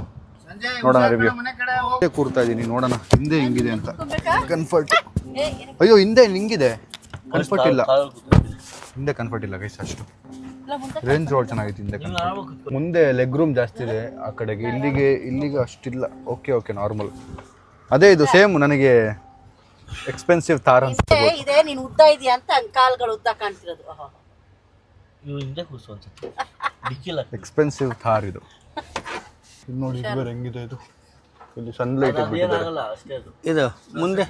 ನೋಡೋಣ ರಿವ್ಯೂ. ಕೂರ್ತಾ ಇದ್ದೀನಿ, ನೋಡೋಣ ಹಿಂದೆ ಹೆಂಗಿದೆ ಅಂತ. ಕಂಫರ್ಟ್, ಅಯ್ಯೋ ಹಿಂದೆ ಹಿಂಗಿದೆ, ಕಂಫರ್ಟ್ ಇಲ್ಲ, ಹಿಂದೆ ಕಂಫರ್ಟ್ ಇಲ್ಲ ಗೈಸ್ ಅಷ್ಟು. ರೇಂಜ್ ರೋಡ್ ಚೆನ್ನಾಗಿತ್ತು ಹಿಂದೆ, ಮುಂದೆ ಲೆಗ್ ರೂಮ್ ಜಾಸ್ತಿ ಇದೆ ಆ ಕಡೆಗೆ, ಇಲ್ಲಿಗೆ ಅಷ್ಟಿಲ್ಲ. Okay normal. ಅದೇ ಇದು ಸೇಮ್ ನನಗೆ ಎಕ್ಸ್ಪೆನ್ಸಿವ್ ಥಾರ್ ಅನ್ಸುತ್ತೆ. ಇದೆ ನೀನು ಉದ್ದ ಇದೆಯಾ ಅಂತ ಕಾಲ್ಗಳು ಉದ್ದ ಕಾಣ್ತಿರೋದು. ಎಕ್ಸ್ಪೆನ್ಸಿವ್ ಥಾರ್ ಇದು ನೋಡಿ. ಹೆಂಗಿದೆ ಇದು, ಇಲ್ಲಿ ಸನ್ಲೈಟ್ ಇದು ಮುಂದೆ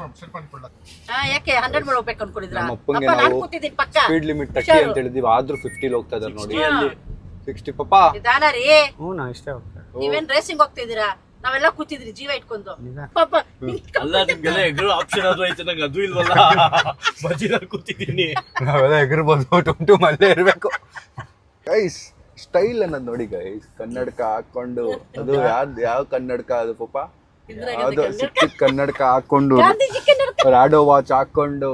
ಯಾಕೆ 100 ಹೋಗ್ಬೇಕು ಅನ್ಕೊಂಡಿದ್ರ? ನಮ್ಮ ಅಪ್ಪಂಗೆ ನಾವು ಸ್ಪೀಡ್ ಲಿಮಿಟ್ 30 ಅಂತ ಹೇಳಿದೀವಿ, ಆದ್ರೂ 50 ಹೋಗ್ತಾ ಇದಾರೆ ನೋಡಿ. 60 ಪಾಪ ನಿಧಾನ ರೀ. ನಾ ಇಷ್ಟೇ ಹೋಗ್ತೇನೆ. ನೀವೇನ್ ರೇಸಿಂಗ್ ಹೋಗ್ತಿದ್ದೀರಾ? ನಾವೆಲ್ಲ ಕೂತಿದ್ರಿ ಜೀವ ಇಟ್ಕೊಂಡು. ಪಾಪ ಅಲ್ಲ ನಿಮ್ಗೆಲ್ಲ ಎಗ್ರು ಆಪ್ಷನ್ ಅದು ಐತೆ, ನಂಗೆ ಅದು ಇಲ್ವಲ್ಲ. ಬಜಿನಲ್ಲಿ ಕೂತಿದ್ದೀನಿ, ನಾವೆಲ್ಲ ಎಗರ್ಬೋದು, ಟುಮ್ ಅಲ್ಲೇ ಇರ್ಬೇಕು ಗೈಸ್. ಸ್ಟೈಲ್ ಅನ್ನೋದು ನೋಡಿ ಗೈಸ್, ಕನ್ನಡಕ ಹಾಕೊಂಡು, ಅದು ಯಾವ ಕನ್ನಡಕ ಅದು ಪಾಪ, ಅದು ಸಿಕ್ಕ ಕನ್ನಡಕ ಹಾಕೊಂಡು, ರಾಡೋ ವಾಚ್ ಹಾಕೊಂಡು,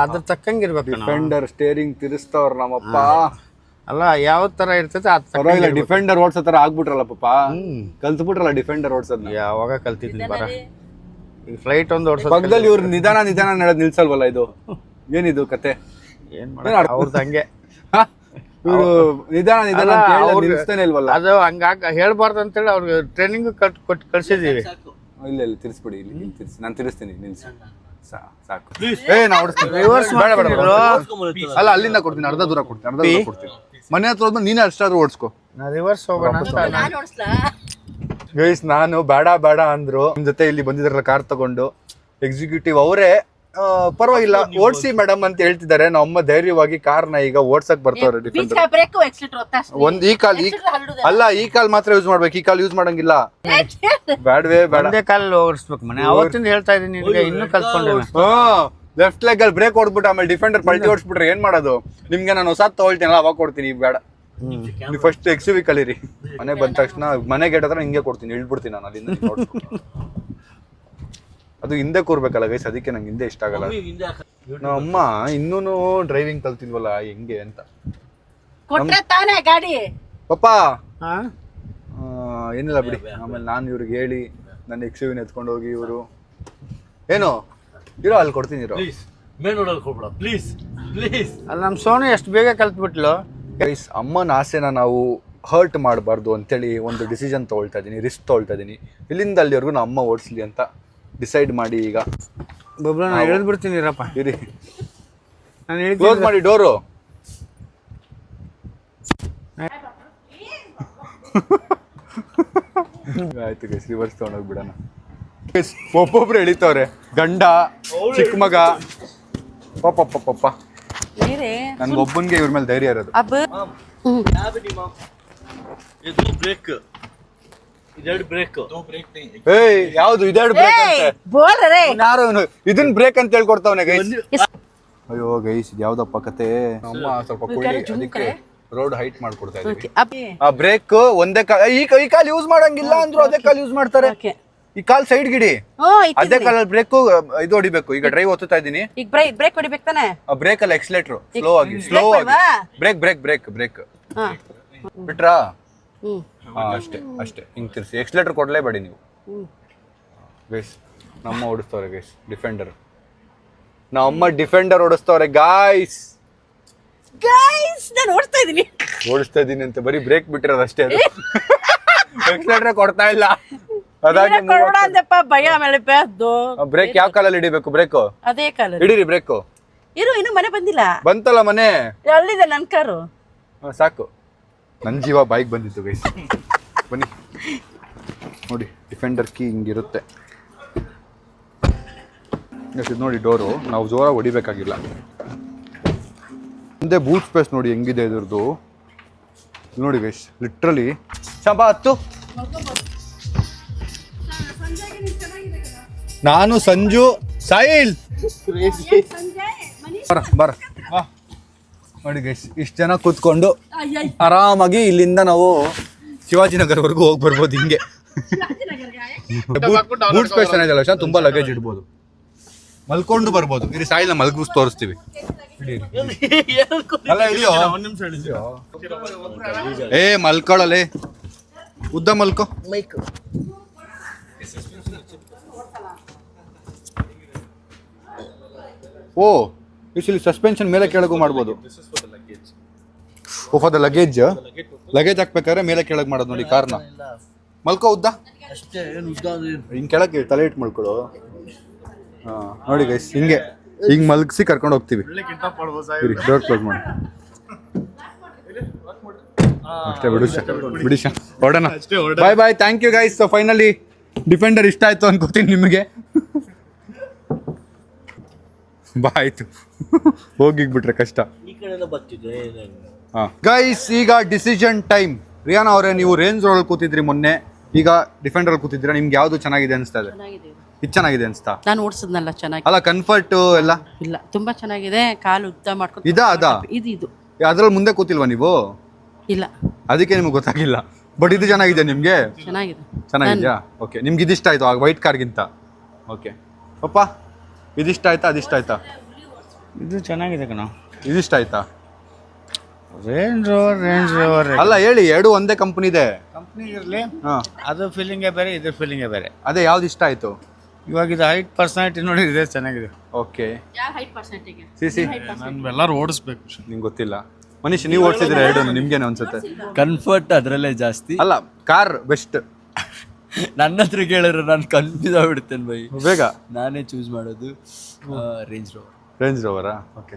ಅದ್ರ ತಕ್ಕಂಗಿರ್ಬೇಕು. ಡಿಫೆಂಡರ್ ಸ್ಟೇರಿಂಗ್ ತಿರ್ಸ್ತವ್ರ ನಮ್ಮಪ್ಪ. ಅಲ್ಲ ಯಾವ ತರ ಇರ್ತೈತೆ ಪರವಾಗಿಲ್ಲ, ಡಿಫೆಂಡರ್ ಓಡ್ಸೋ ತರ ಆಗ್ಬಿಟ್ರಲ್ಲ ಪಾಪ, ಕಲ್ತ್ಬಿಟ್ರಲ್ಲ ಡಿಫೆಂಡರ್ ಓಡ್ಸೋದ್ನ. ಯಾವಾಗ ಕಲ್ತಿದ್ದೀನಿ ಬರ. ಈಗ ಫ್ಲೈಟ್ ಒಂದು ಓಡ್ಸೋ ಪಕ್ಕದಲ್ಲಿ ಇವ್ರು ನಿಧಾನ ನಡೆದ್ ನಿಲ್ಸಲ್ವಲ್ಲ, ಇದು ಏನಿದು ಕತೆ? ಏನ್ ಮಾಡೋದು ಅವ್ರದ್ದು ಹಂಗೆ. ಇವರು ನಿಧಾನ ನಿಲ್ಸ್ತಾನೆ ಇಲ್ವಲ್ಲ. ಅದು ಹಂಗ ಹೇಳ್ಬಾರ್ದು ಅಂತೇಳಿ ಅವ್ರಿಗೆ ಟ್ರೈನಿಂಗ್ ಕೊಟ್ಟು ಕಳ್ಸಿದೀವಿ. ಇಲ್ಲ ತಿರ್ಸ್ಬಿಡಿ, ಇಲ್ಲಿ ತಿರ್ಸಿ, ನಾನು ತಿರ್ಸ್ತೀನಿ, ನಿಲ್ಸಿ ಸಾಕು. ನಾ ಓಡಿಸ್ತೀನಿ, ರಿವರ್ಸ್ ಅಲ್ಲ ಅಲ್ಲಿಂದ ಕೊಡ್ತೀನಿ, ಅರ್ಧ ದೂರ ಕೊಡ್ತೀನಿ. ಮನೆ ಹತ್ರ ಹೋದ್ಮೇಲೆ ನೀನೇ ಅಷ್ಟಾದ್ರೂ ಓಡಿಸ್ಕೊ. ನಾ ರಿವರ್ಸ್ ಹೋಗೋಣ ಅಂತ ನಾನು ಓಡಿಸ್ಲಾ? ಗೈಸ್ ನಾನು ಬೇಡ ಅಂದ್ರು. ನಿಮ್ ಜೊತೆ ಇಲ್ಲಿ ಬಂದಿದ್ರಲ್ಲ ಕಾರ್ ತಗೊಂಡು, ಎಕ್ಸಿಕ್ಯೂಟಿವ್ ಅವರೇ ಪರವಾಗಿಲ್ಲ ಓಡಿಸಿ ಮೇಡಮ್ ಅಂತ ಹೇಳ್ತಿದ್ದಾರೆ. ನಮ್ಮ ಅಮ್ಮ ಧೈರ್ಯವಾಗಿ ಕಾರ್ನ ಈಗ ಓಡ್ಸಕ್ ಬರ್ತಾವ್ರೆ. ಡಿಫೆಂಡರ್ ಬ್ರೇಕ್ ಎಕ್ಸಿಲೇಟರ್ ಒತ್ತಾ ಒಂದ್ ಈ ಕಾಲ್ ಮಾತ್ರ ಯೂಸ್ ಮಾಡ್ಬೇಕು, ಈ ಕಾಲ್ ಯೂಸ್ ಮಾಡಂಗಿಲ್ಲ. ಬ್ಯಾಡ್ವೇ ಬೇಡ, ಒಂದೇ ಕಾಲ ಓಡಿಸ್ಬೇಕು ಮನೆ. ಅವತ್ತಿಂದ ಹೇಳ್ತಾ ಇದೀನಿ ನಿನ್ಗೆ, ಇನ್ನೂ ಕಲ್ತ್ಕೊಂಡೆ. ಲೆಫ್ಟ್ ಲೆಗ್ ಅಲ್ಲಿ ಬ್ರೇಕ್ ಹೊಡ್ಬಿಟ್ಟು ಆಮೇಲೆ ಡಿಫೆಂಡರ್ ಪಲ್ಟಿ ಓಡಿಸ್ಬಿಟ್ರೆ ಏನ್ ಮಾಡೋದು? ನಿಮ್ಗೆ ನಾನು ಹೊಸ ತಗೊಳ್ತೀನಲ್ಲ ಅವಾಗ ಕೊಡ್ತೀನಿ, ಬೇಡ. ನೀವು ಫಸ್ಟ್ XUV ಕಲೀರಿ. ಮನೆ ಬಂದ ತಕ್ಷಣ ಮನೆ ಗೇಟ್ ಹತ್ರ ಹಿಂಗೆ ಕೊಡ್ತೀನಿ, ಇಳ್ಬಿಡ್ತೀನಿ ನಾನು ಅಲ್ಲಿಂದ. ಅದು ಹಿಂದೆ ಕೂರ್ಬೇಕಲ್ಲ ಗೈಸ್, ಅದಕ್ಕೆ ನಂಗೆ ಹಿಂದೆ ಇಷ್ಟ ಆಗಲ್ಲ. ನಮ್ಮ ಅಮ್ಮ ಇನ್ನೂನು ಡ್ರೈವಿಂಗ್ ಕಲ್ತಿಲ್ವಲ್ಲ ಹೆಂಗೆ ಅಂತ. ಕೊಟ್ರೆ ತಾನೇ ಗಾಡಿ ಪಪ್ಪ ಏನಿಲ್ಲ ಬಿಡಿ. ಆಮೇಲೆ ನಾನು ಇವ್ರಿಗೆ ಹೇಳಿ ನನ್ನ XUV ಎತ್ಕೊಂಡು ಹೋಗಿ ಇವರು ಏನು ಇರೋ ಅಲ್ಲಿ ಕೊಡ್ತೀನಿ ಇರೋ. Please please. ಅಲ್ಲಿ ನಮ್ಮ ಸೋನು ಎಷ್ಟು ಬೇಗ ಕಲ್ತ್ಬಿಟ್ಲು. ಗೈಸ್ ಅಮ್ಮನ ಆಸೆನ ನಾವು ಹರ್ಟ್ ಮಾಡಬಾರ್ದು ಅಂತೇಳಿ ಒಂದು ಡಿಸಿಷನ್ ತೊಗೊಳ್ತಾ ಇದ್ದೀನಿ, ರಿಸ್ಕ್ ತೊಗೊಳ್ತಾ ಇದ್ದೀನಿ. ಇಲ್ಲಿಂದ ಅಲ್ಲಿವರೆಗೂ ನಮ್ಮ ಅಮ್ಮ ಓಡಿಸ್ಲಿ ಅಂತ ಡಿಸೈಡ್ ಮಾಡಿ ಈಗ ಬಬ್ಲು ನಾನು ಇಳಿದು ಬಿಡ್ತೀನಿ ಇರಪ್ಪ. ಇರಿ, ನಾನು ಕ್ಲೋಸ್ ಮಾಡಿ ಡೋರು. ಆಯ್ತು ಗೈಸ್, ರಿವರ್ಸ್ ತೊಗೊಂಡೋಗಿ ಬಿಡೋಣ. ಒಬ್ಬೊಬ್ರು ಎಳಿತವ್ರೆ, ಗಂಡ ಚಿಕ್ಕ ಮಗ. ಪಪ್ಪ ನನ್ಗೊಬ್ಬನ್ಗೆ ಇವ್ರ ಮೇಲೆ ಧೈರ್ಯ ಇರೋದು. ಇದು ಬ್ರೇಕ್, ಇದೆರಡು ಬ್ರೇಕ್. ಏಯ್ ಯಾವ್ದು ಇದೆರಡು ಬ್ರೇಕ್ ಅಂತೆ? ಬೋಲ್ರೆ ಯಾರು ಇದನ್ ಬ್ರೇಕ್ ಅಂತ ಹೇಳ್ಕೊಡ್ತಾವನೆ ಗೈಸ್. ಅಯ್ಯೋ ಗೈಸ್ ಇದು ಯಾವ್ದಪ್ಪ ಕತೆ? ಅಮ್ಮ ಸ್ವಲ್ಪ ಕೊಡಿ, ಅದಕ್ಕೆ ರೋಡ್ ಹೈಟ್ ಮಾಡ್ಕೊಡ್ತಾ ಇದೀವಿ. ಆ ಬ್ರೇಕ್ ಒಂದೇ ಈ ಕಾಲ್ ಯೂಸ್ ಮಾಡಂಗಿಲ್ಲ ಅಂದ್ರು ಅದೇ ಕಾಲ್ ಯೂಸ್ ಮಾಡ್ತಾರೆ. ಈ ಕಾಲ್ ಸೈಡ್ ಗಿಡಿ, ಅದೇ ಕಾಲಲ್ಲಿ ಬ್ರೇಕ್ ಇದು ಹೊಡಿಬೇಕು. ಈಗ ಡ್ರೈವ್ ಒತ್ತುತ್ತಾ ಇದೀನಿ, ಈಗ ಬ್ರೇಕ್ ಹೊಡಿಬೇಕು ತಾನೆ. ಬ್ರೇಕ್ ಅಲ್ಲ ಎಕ್ಸಲೇಟರ್. ಸ್ಲೋ ಆಗಿ ಬ್ರೇಕ್ ಬ್ರೇಕ್ ಬ್ರೇಕ್ ಬ್ರೇಕ್ ಬಿಟ್ರಾ? ಅಷ್ಟೇ ಹಿಂಗ್ ತಿರ್ಸಿ. ಎಕ್ಸಲೇಟರ್ ಕೊಡ್ಲೇಬೇಡಿ ನೀವು ಗೈಸ್. ನಮ್ಮ ಓಡಿಸ್ತವ್ರೆ ಗೈಸ್ ಡಿಫೆಂಡರ್. ನಮ್ಮ ಡಿಫೆಂಡರ್ ಓಡಿಸ್ತವ್ರೆ ಗಾಯ್ಸ್. ನಾನು ಓಡಿಸ್ತಾ ಇದೀನಿ ಅಂತ ಬರೀ ಬ್ರೇಕ್ ಬಿಟ್ಟಿರೋದು ಅಷ್ಟೇ. ಅದು ಎಕ್ಸಲೇಟರ್ ಕೊಡ್ತಾ ಇಲ್ಲ. ಅದಾಗಿ ಭಯ ಆಮೇಲೆ ಬ್ರೇಕ್ ಯಾವ ಕಾಲಲ್ಲಿ ಹಿಡಿಬೇಕು? ಬ್ರೇಕ್ ಅದೇ ಕಾಲ ಹಿಡೀರಿ. ಬ್ರೇಕ್ ಇನ್ನು ಮನೆ ಬಂದಿಲ್ಲ. ಬಂತಲ್ಲ ಮನೆ, ಅಲ್ಲಿದೆ ನನ್ ಕಾರು. ಸಾಕು, ನನ್ನ ಜೀವ ಬೈಕ್ ಬಂದಿತ್ತು ಗೈಸ್. ಬನ್ನಿ ನೋಡಿ, ಡಿಫೆಂಡರ್ ಕೀ ಹಿಂಗಿರುತ್ತೆ. ಇದು ನೋಡಿ ಡೋರು, ನಾವು ಜೋರಾಗಿ ಹೊಡಿಬೇಕಾಗಿಲ್ಲ. ಮುಂದೆ ಬೂಟ್ ಸ್ಪೇಸ್ ನೋಡಿ ಹೆಂಗಿದೆ ಇದ್ರದ್ದು. ನೋಡಿ ಗೈಸ್, ಲಿಟ್ರಲಿ ಶಂಬಾ ಹತ್ತು. ನಾನು ಸಂಜು ಸಾಯಿಲ್ ಬರ ನೋಡಿ ಗೈಸ್, ಇಷ್ಟು ಜನ ಕೂತ್ಕೊಂಡು ಆರಾಮಾಗಿ ಇಲ್ಲಿಂದ ನಾವು ಶಿವಾಜಿನಗರವರೆಗೂ ಹೋಗಿ ಬರ್ಬೋದು. ಹಿಂಗೆ ಬೂಟ್ ಸ್ಪೇಸ್ ಚೆನ್ನಾಗಿದೆಯಲ್ಲ, ತುಂಬಾ ಲಗೇಜ್ ಇಡ್ಬೋದು, ಮಲ್ಕೊಂಡು ಬರ್ಬೋದು. ಇಲ್ಲಿ ಸಾಯಿಲ್ ಮಲ್ಗಿಸ್ ತೋರಿಸ್ತೀವಿ. ಅಲ್ಲ ಇದೆಯೋ ಏ ಮಲ್ಕೊಳ್ಳಲೆ, ಉದ್ದ ಮಲ್ಕೋ. ಓ ಇಲ್ಲಿ ಸಸ್ಪೆನ್ಷನ್ ಮೇಲೆ ಕೆಳಗೂ ಮಾಡ್ಬೋದು. ಓ ಫಾರ್ ದ ಲಗೇಜ್ ಹಾಕ್ಬೇಕಾದ್ರೆ ಮೇಲೆ ಕೆಳಗೆ ಮಾಡೋದು ನೋಡಿ ಕಾರ್ನ. ಮಲ್ಕೋ ಉದ್ದ, ಹಿಂಗ್ ಕೆಳಗೆ ತಲೆ ಇಟ್ಟು ಮಲ್ಕೊಳ್ಳೋ. ನೋಡಿ ಗೈಸ್, ಹಿಂಗ್ ಮಲ್ಗಿಸಿ ಕರ್ಕೊಂಡು ಹೋಗ್ತೀವಿ. ಡೋರ್ ಕ್ಲೋಸ್ ಮಾಡಿ ಅಷ್ಟೇ. ಬಿಡಿಶ ಹೊಡೋಣ. Bye bye, thank you guys. So finally defender ಇಷ್ಟ ಆಯ್ತು ಅನ್ಕೋತೀನಿ ನಿಮಗೆ. ಆಯ್ತು, ಹೋಗಿಬಿಟ್ರೆ ಕಷ್ಟ. ಗೈಸ್ ಈಗ ಡಿಸಿಷನ್ ಟೈಮ್. ರಿಯಾನಾ ಅವರೇ, ನೀವು ರೇಂಜ್ ರೋಡ್ ಕೂತಿದ್ರಿ ಮೊನ್ನೆ, ಈಗ ಡಿಫೆಂಡರ್ ಕೂತಿದ್ದೀರಾ. ನಿಮ್ಗೆ ಯಾವ್ದು ಚೆನ್ನಾಗಿದೆ ಅನಿಸ್ತಾ ಇದೆ? ಇದು ಚೆನ್ನಾಗಿದೆ ಅನ್ಸ್ತಾ? ನಾನು ಓಡಿಸಿದ್ನಲ್ಲ ಚೆನ್ನಾಗಿ. ಅಲ್ಲ ಕಂಫರ್ಟ್ ಎಲ್ಲ ಇಲ್ಲ, ತುಂಬಾ ಚೆನ್ನಾಗಿದೆ. ಕಾಲು ಉದ್ದ ಮಾಡ್ಕೊಂಡು ಇದು ಅದ್ರಲ್ಲಿ ಮುಂದೆ ಕೂತಿಲ್ವಾ ನೀವು? ಇಲ್ಲ, ಅದಕ್ಕೆ ನಿಮ್ಗೆ ಗೊತ್ತಾಗಿಲ್ಲ. ಬಟ್ ಇದು ಚೆನ್ನಾಗಿದೆ ನಿಮ್ಗೆ? ಚೆನ್ನಾಗಿದ್ಯಾ? ಓಕೆ, ನಿಮ್ಗೆ ಇದಿಷ್ಟ ಆಯ್ತು ಆ ವೈಟ್ ಕಾರ್ಗಿಂತ? ಓಕೆ ಪಪ್ಪ, ಇದಿಷ್ಟ ಆಯ್ತಾ ಅದಿಷ್ಟ ಆಯ್ತಾ? ಇದು ಚೆನ್ನಾಗಿದೆ ಕಣ. ಇದಿಷ್ಟ ಆಯ್ತಾ? ರೇಂಜ್ ರೋವರ್ ಅಲ್ಲ ಹೇಳಿ, ಎರಡು ಒಂದೇ ಕಂಪನಿ ಇದೆ. ಕಂಪ್ನಿ ಇರಲಿ, ಅದು ಫೀಲಿಂಗೇ ಬೇರೆ, ಇದ್ರ ಫೀಲಿಂಗೇ ಬೇರೆ. ಅದೇ ಯಾವ್ದು ಇಷ್ಟ ಆಯ್ತು? ಇವಾಗ ಇದು ಹೈಟ್ ಪರ್ಸನಾಲಿಟಿ ನೋಡಿ, ಇದೆ ಚೆನ್ನಾಗಿದೆ. ಓಕೆ, ನಾನು ಎಲ್ಲರೂ ಓಡಿಸ್ಬೇಕು. ನಿಂಗೆ ಗೊತ್ತಿಲ್ಲ ಮನೀಶ್, ನೀವು ಓಡಿಸಿದ್ರೆ ಎರಡು, ನಿಮ್ಗೇನು ಅನ್ಸುತ್ತೆ? ಕಂಫರ್ಟ್ ಅದರಲ್ಲೇ ಜಾಸ್ತಿ. ಅಲ್ಲ ಕಾರ್ ಬೆಸ್ಟ್. ನನ್ನ ಹತ್ರ ಕೇಳಿದ್ರೆ ನಾನು ಕನ್ಫ್ಯೂಸ್ ಆಗ್ಬಿಡ್ತೇನೆ ಬೈ. ಬೇಗ ನಾನೇ ಚೂಸ್ ಮಾಡೋದು ರೇಂಜ್ ರೋವರಾ? Okay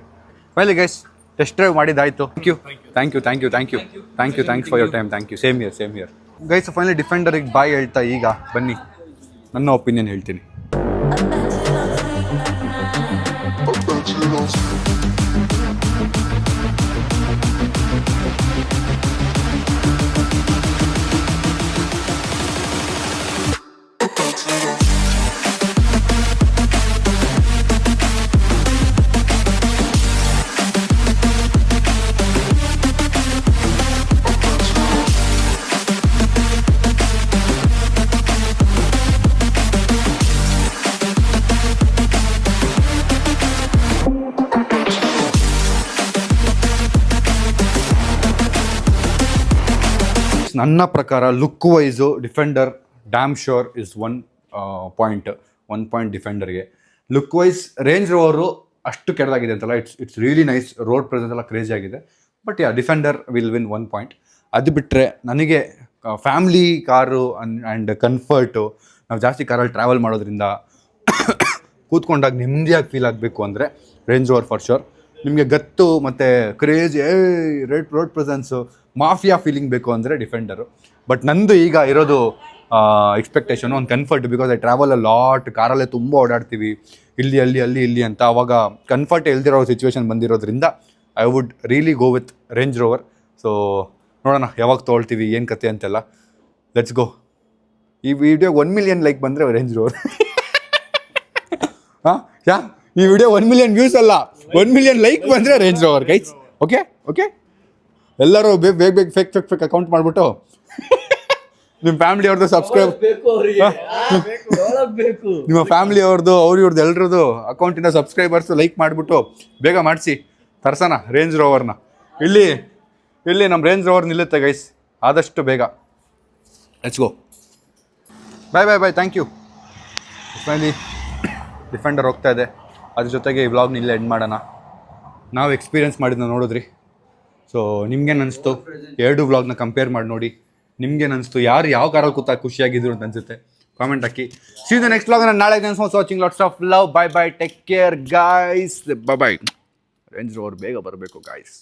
finally guys, test drive ಮಾಡಿದ್ದಾಯ್ತು. Thanks for your time. Thank you. Same here guys. Finally ಡಿಫೆಂಡರಿಗೆ ಬಾಯ್ ಹೇಳ್ತಾ ಈಗ ಬನ್ನಿ ನನ್ನ ಒಪಿನಿಯನ್ ಹೇಳ್ತೀನಿ. ನನ್ನ ಪ್ರಕಾರ look wise defender damn sure is one point ಡಿಫೆಂಡರ್ಗೆ. ಲುಕ್ ವೈಸ್ ರೇಂಜ್ ರೋವರು ಅಷ್ಟು ಕೆಟ್ಟದಾಗಿದೆ ಅಂತಲ್ಲ, it's really nice, road presence ಎಲ್ಲ ಕ್ರೇಜಿ ಆಗಿದೆ. But defender will win 1 point. ಅದು ಬಿಟ್ಟರೆ ನನಗೆ ಫ್ಯಾಮ್ಲಿ ಕಾರು ಆ್ಯಂಡ್ ಕನ್ಫರ್ಟು, ನಾವು ಜಾಸ್ತಿ ಕಾರಲ್ಲಿ ಟ್ರಾವೆಲ್ ಮಾಡೋದ್ರಿಂದ ಕೂತ್ಕೊಂಡಾಗ ನೆಮ್ಮದಿಯಾಗಿ ಫೀಲ್ ಆಗಬೇಕು ಅಂದರೆ ರೇಂಜ್ ರೋವರ್ ಫಾರ್ ಶೋರ್. ನಿಮಗೆ ಗತ್ತು ಮತ್ತು crazy road presence mafia feeling ಬೇಕು ಅಂದರೆ ಡಿಫೆಂಡರು. ಬಟ್ ನಂದು ಈಗ ಇರೋದು ಎಕ್ಸ್ಪೆಕ್ಟೇಷನು ಒಂದು comfort, because I travel a lot, ಕಾರಲ್ಲೇ ತುಂಬ ಓಡಾಡ್ತೀವಿ, ಇಲ್ಲಿ ಅಂತ. ಅವಾಗ ಕನ್ಫರ್ಟ್ ಇಲ್ದಿರೋ ಸಿಚುವೇಶನ್ ಬಂದಿರೋದ್ರಿಂದ I would really go with range rover. So ನೋಡೋಣ ಯಾವಾಗ ತೊಗೊಳ್ತೀವಿ, ಏನು ಕತೆ ಅಂತೆಲ್ಲ. Let's go. ಈ ವಿಡಿಯೋ 1 ಮಿಲಿಯನ್ ಲೈಕ್ ಬಂದರೆ ರೇಂಜ್ ರೋವರ್. ಹಾಂ ಈ ವಿಡಿಯೋ 1 ಮಿಲಿಯನ್ ವ್ಯೂಸ್ ಅಲ್ಲ, 1 ಮಿಲಿಯನ್ ಲೈಕ್ ಬಂದರೆ ರೇಂಜ್ ರೋವರ್ ಗೈಸ್. ಓಕೆ ಎಲ್ಲರೂ ಬೇಗ ಫೇಕ್ ಅಕೌಂಟ್ ಮಾಡಿಬಿಟ್ಟು ನಿಮ್ಮ ಫ್ಯಾಮಿಲಿ ಅವ್ರದ್ದು ಸಬ್ಸ್ಕ್ರೈಬ್, ನಿಮ್ಮ ಫ್ಯಾಮಿಲಿ ಅವ್ರದ್ದು ಇವ್ರದ್ದು ಎಲ್ರದ್ದು ಅಕೌಂಟಿಂದ ಸಬ್ಸ್ಕ್ರೈಬರ್ಸ್ ಲೈಕ್ ಮಾಡಿಬಿಟ್ಟು ಬೇಗ ಮಾಡಿಸಿ ತರ್ಸೋಣ ರೇಂಜ್ ರೋವರ್ನ. ಇಲ್ಲಿ ನಮ್ಮ ರೇಂಜ್ ರೋವರ್ ನಿಲ್ಲುತ್ತೆ ಗೈಸ್, ಆದಷ್ಟು ಬೇಗ. Let's go. Bye thank you. Finally Defender ಹೋಗ್ತಾ ಇದೆ. ಅದ್ರ ಜೊತೆಗೆ ಈ ವ್ಲಾಗ್ನ ಇಲ್ಲೇ ಎಂಡ್ ಮಾಡೋಣ. ನಾವು ಎಕ್ಸ್ಪೀರಿಯೆನ್ಸ್ ಮಾಡಿದ್ನ ನೋಡಿದ್ರಿ. ಸೊ ನಿಮ್ಗೇನು ಅನಿಸ್ತು? 2 ವ್ಲಾಗ್ನ ಕಂಪೇರ್ ಮಾಡಿ ನೋಡಿ, ನಿಮ್ಗೇನು ಅನಿಸ್ತು? ಯಾರು ಯಾವ ಕಾರಲ್ಲಿ ಕೂತಾ ಖುಷಿಯಾಗಿದ್ರು ಅಂತ ಅನ್ಸುತ್ತೆ, ಕಾಮೆಂಟ್ ಹಾಕಿ. See you the next vlog. ನಾನು ನಾಳೆ watching lots of love. Bye take care guys. Bye. Range rover ಬೇಗ ಬರಬೇಕು ಗಾಯ್ಸ್.